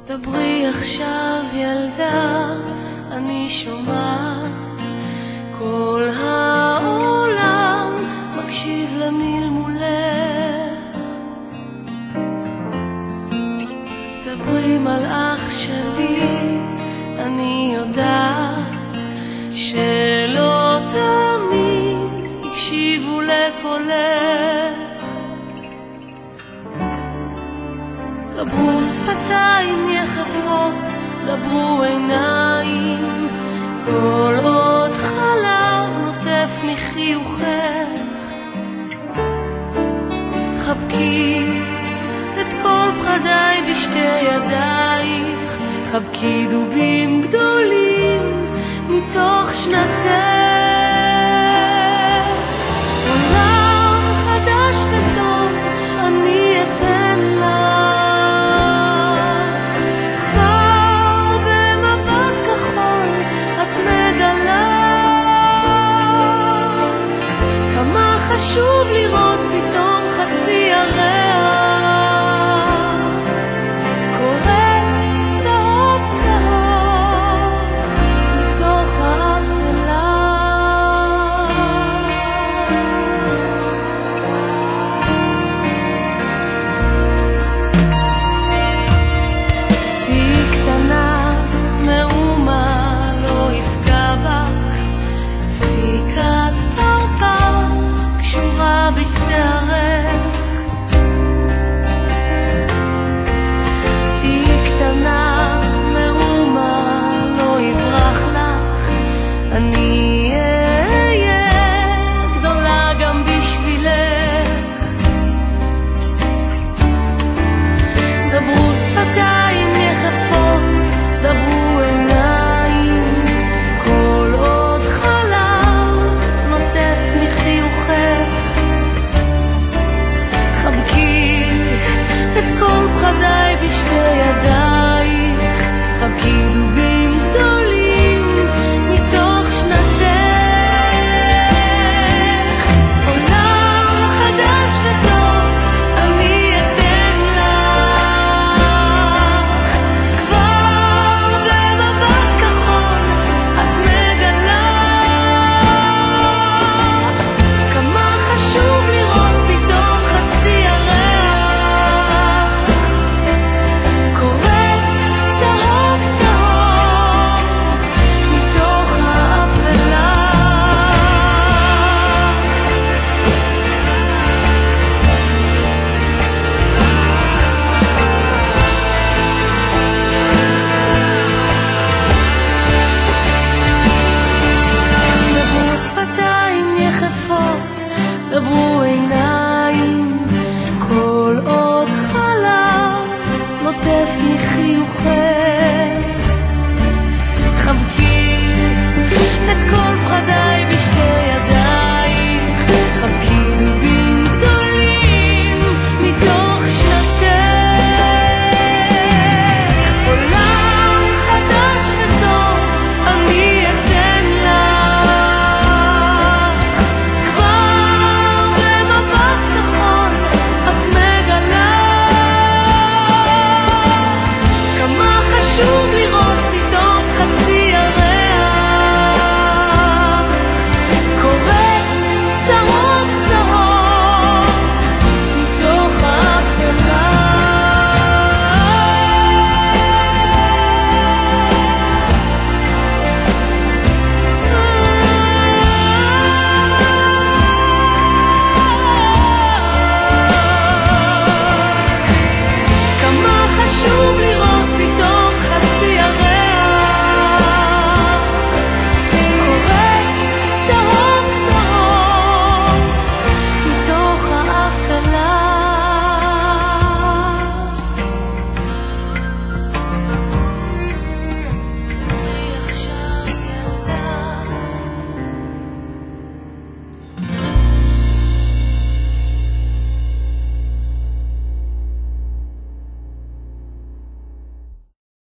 דברי עכשיו ילדה, אני שומעת, כל העולם מקשיב למלמולך. דברי מלאך שלי, אני יודעת שלא תמיד הקשיבו לקולך. דברו שפתיים יחפות, דברו עיניים, כל עוד חלב נוטף מחיוכך. חבקי את כל פחדיי בשתי ידייך, חבקי דובים גדולים מתוך שנתך. עולם חדש וטוב אני אתן לך, כבר במבט כחול את מגלה כמה חשוב לראות פתאום חצי ירח קורץ צהוב צהוב מתוך האפלה. תהי קטנה, מאומה לא יפגע בך, סיכת פרפר קשורה בשערך. תהי קטנה, מאומה לא יברח לך, אני אהיה גדולה גם בשבילך. דברו שפתיים יחפות, דברו עיניים, כל עוד חלב נוטף מחיוכך. חבקי את כל פחדיי בשתי ידיים,